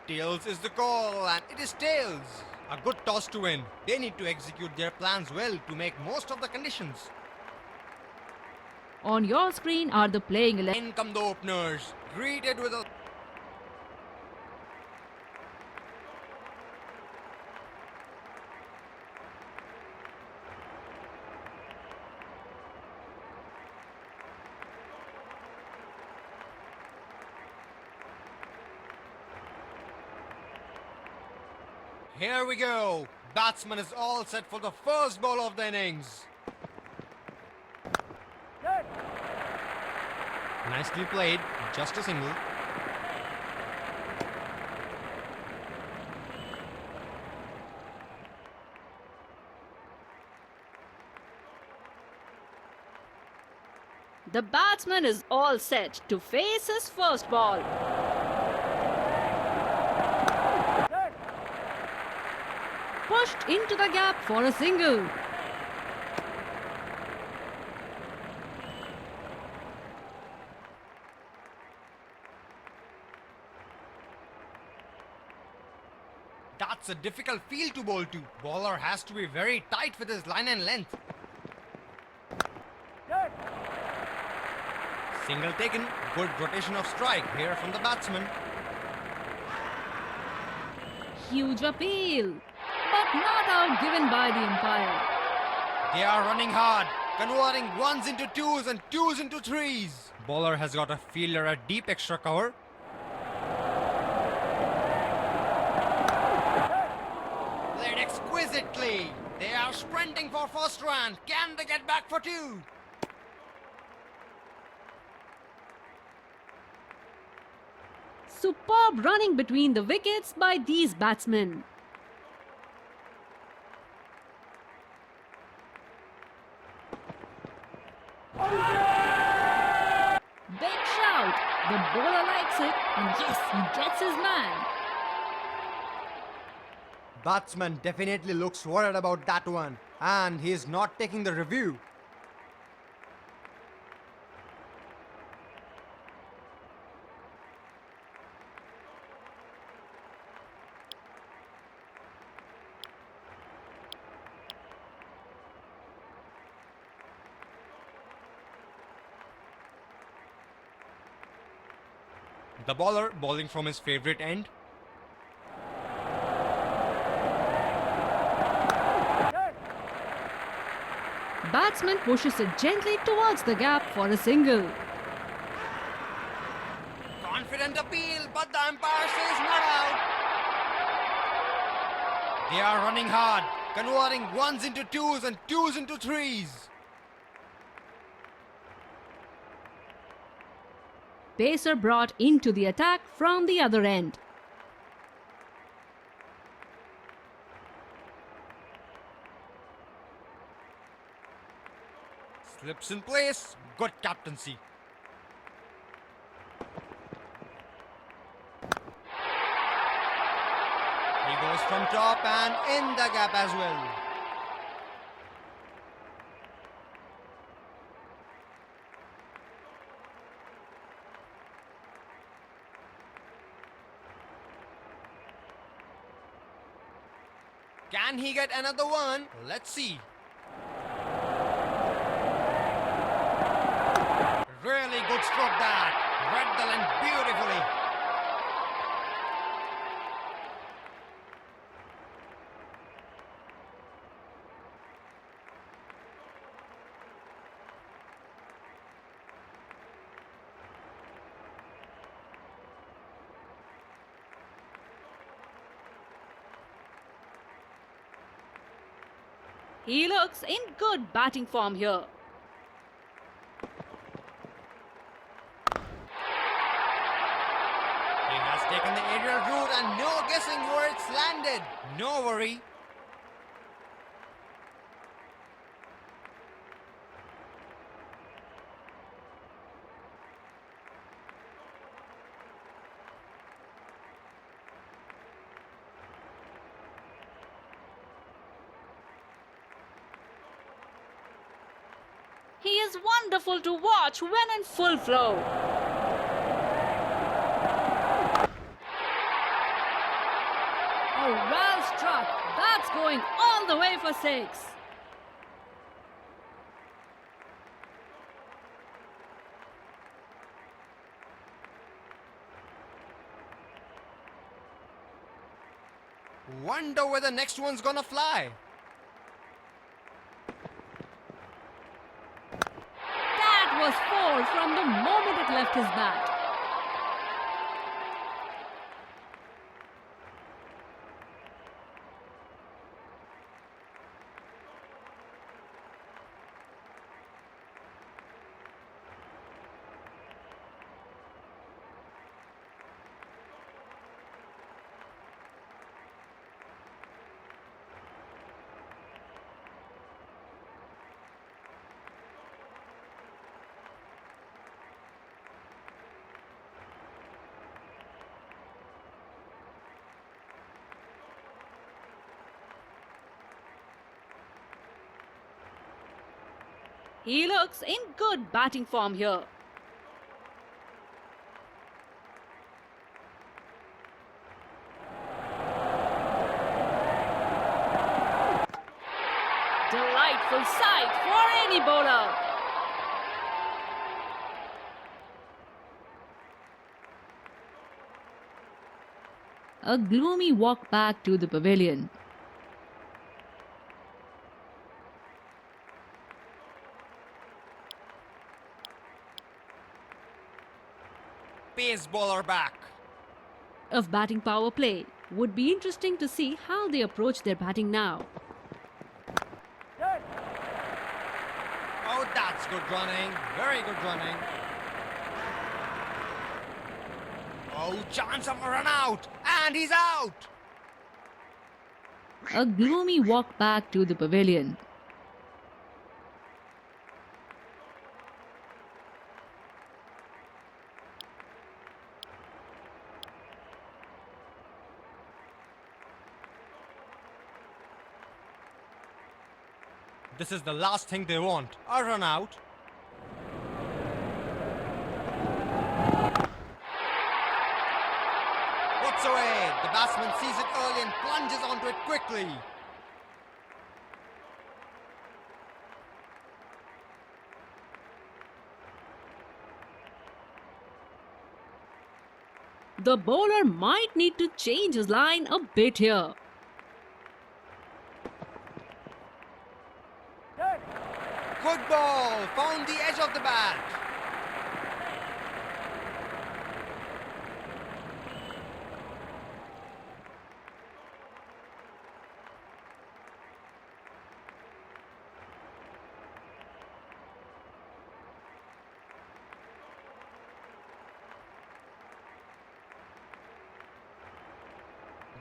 Tails is the call, and it is tails. A good toss to win. They need to execute their plans well to make most of the conditions. On your screen are the playing 11. In come the openers, greeted with a... Here we go. Batsman is all set for the first ball of the innings. Nicely played, just a single. The batsman is all set to face his first ball. Pushed into the gap for a single. That's a difficult field to bowl to. Bowler has to be very tight with his line and length. Single taken. Good rotation of strike here from the batsman. Huge appeal, but not out given by the umpire. They are running hard, converting ones into twos and twos into threes. Bowler has got a fielder at deep extra cover. Played exquisitely. They are sprinting for first run. Can they get back for two? Superb running between the wickets by these batsmen. Big shout. The bowler likes it, and yes, he gets his man. Batsman definitely looks worried about that one, and he is not taking the review. The bowler bowling from his favorite end. Batsman pushes it gently towards the gap for a single. Confident appeal, but the umpire says not out. They are running hard, converting ones into twos and twos into threes. Pacer brought into the attack from the other end. Slips in place, good captaincy. He goes from top and in the gap as well. Can he get another one? Let's see. Really good stroke that. Read the length beautifully. He looks in good batting form here. He has taken the aerial route and no guessing where it's landed. No worry. He is wonderful to watch when in full flow. That's going all the way for 6. Wonder where the next one's gonna fly. That was 4 from the moment it left his bat. He looks in good batting form here. Delightful sight for any bowler. A gloomy walk back to the pavilion. Pace bowler back. Of batting power play. Would be interesting to see how they approach their batting now. Oh, that's good running. Very good running. Oh, chance of a run out. And he's out. A gloomy walk back to the pavilion. This is the last thing they want. A run out. What's away? The batsman sees it early and plunges onto it quickly. The bowler might need to change his line a bit here. Good ball. Found the edge of the bat.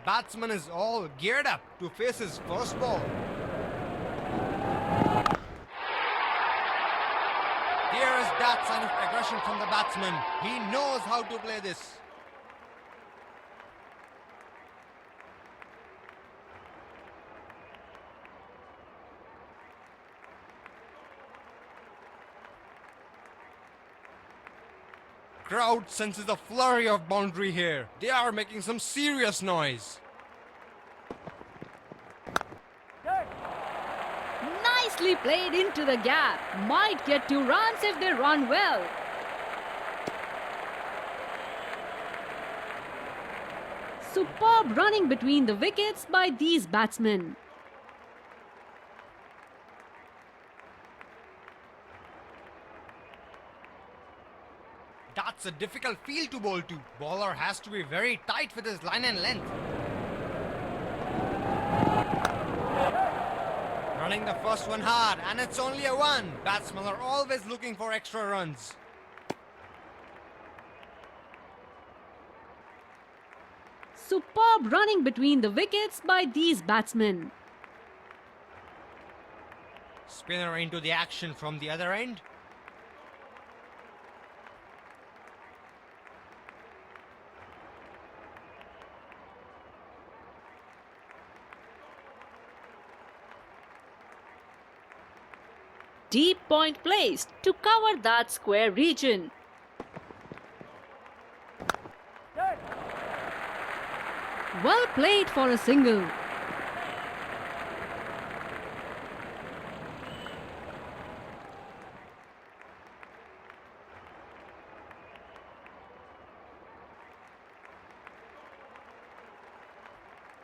Batsman is all geared up to face his first ball. Here is that sign of aggression from the batsman. He knows how to play this. Crowd senses a flurry of boundary here. They are making some serious noise. Nicely played into the gap. Might get 2 runs if they run well. Superb running between the wickets by these batsmen. That's a difficult field to bowl to. Bowler has to be very tight with his line and length. Running the first one hard, and it's only a 1. Batsmen are always looking for extra runs. Superb running between the wickets by these batsmen. Spinner into the action from the other end. Deep point placed to cover that square region. Well played for a single.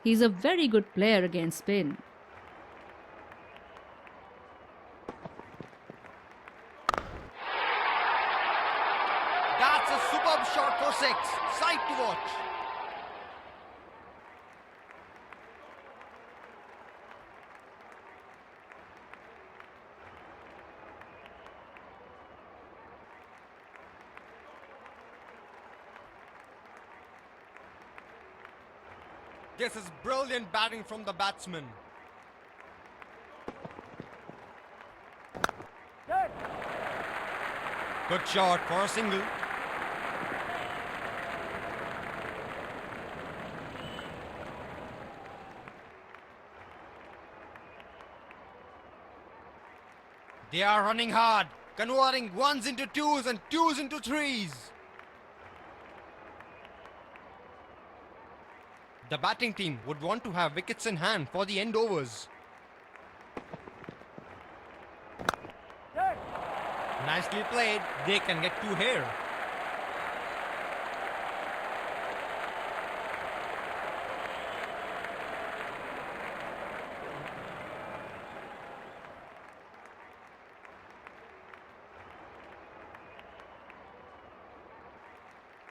He's a very good player against spin. That's a superb shot for 6. Sight to watch. This is brilliant batting from the batsman. Good shot for a single. They are running hard, converting ones into twos and twos into threes. The batting team would want to have wickets in hand for the end overs. Nicely played. They can get 2 here.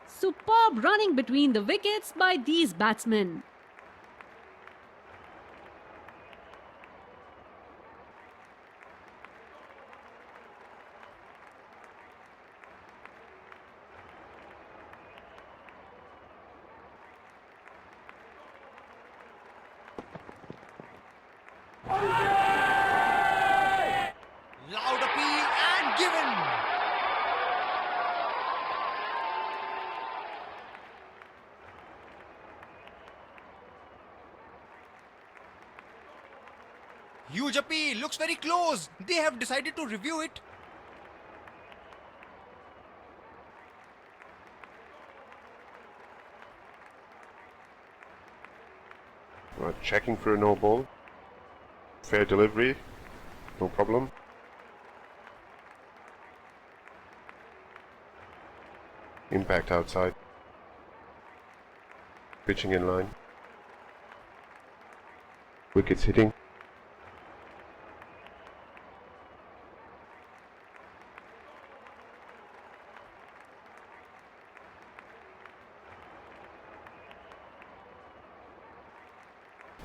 Superb running between the wickets by these batsmen. Loud appeal and given. Huge appeal, looks very close. They have decided to review it. Right, checking for a no ball. Fair delivery, no problem. Impact outside. Pitching in line. Wickets hitting.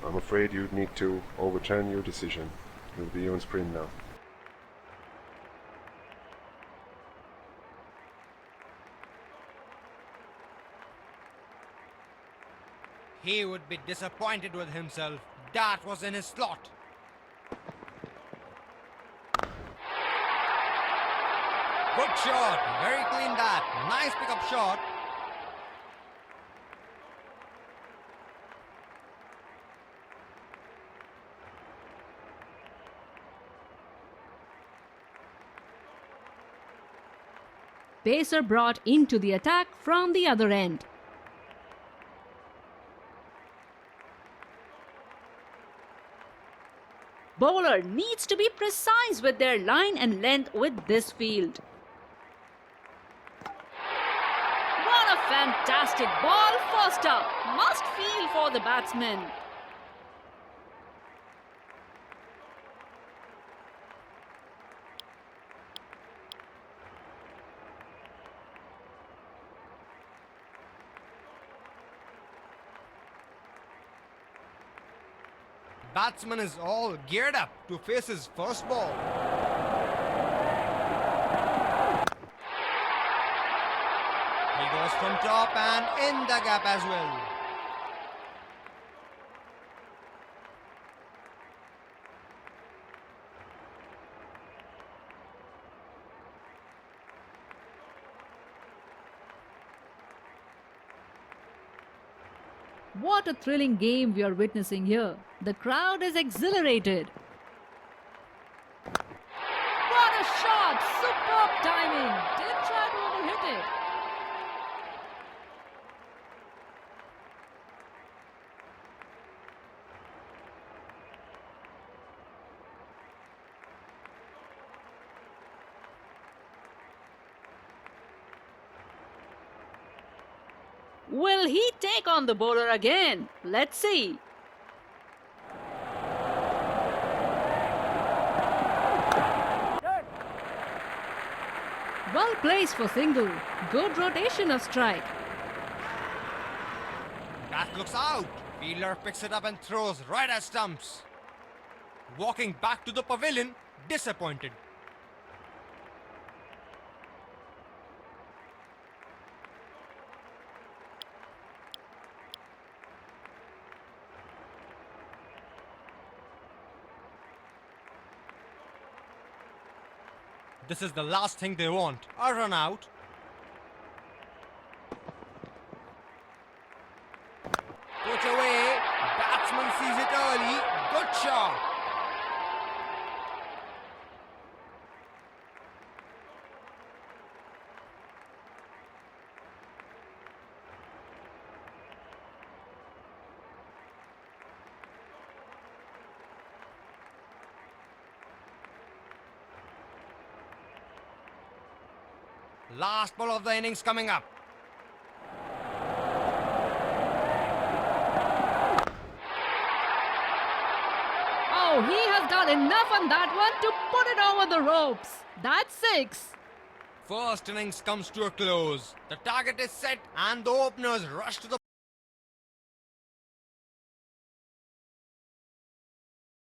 I'm afraid you need to overturn your decision. You'll be on sprint now. He would be disappointed with himself. That was in his slot. Good shot. Very clean bat. Nice pickup shot. Pacer brought into the attack from the other end. Bowler needs to be precise with their line and length with this field. What a fantastic ball, first up. Must feel for the batsman. Batsman is all geared up to face his first ball. He goes from top and in the gap as well. What a thrilling game we are witnessing here. The crowd is exhilarated. What a shot! Superb timing. Didn't try to overhit it. Will he take on the bowler again? Let's see. Well placed for single. Good rotation of strike. That looks out. Fielder picks it up and throws right at stumps. Walking back to the pavilion, disappointed. This is the last thing they want. A run out. Put away. Batsman sees it early. Good shot. Last ball of the innings coming up. Oh, he has got enough on that one to put it over the ropes. That's 6. First innings comes to a close. The target is set and the openers rush to the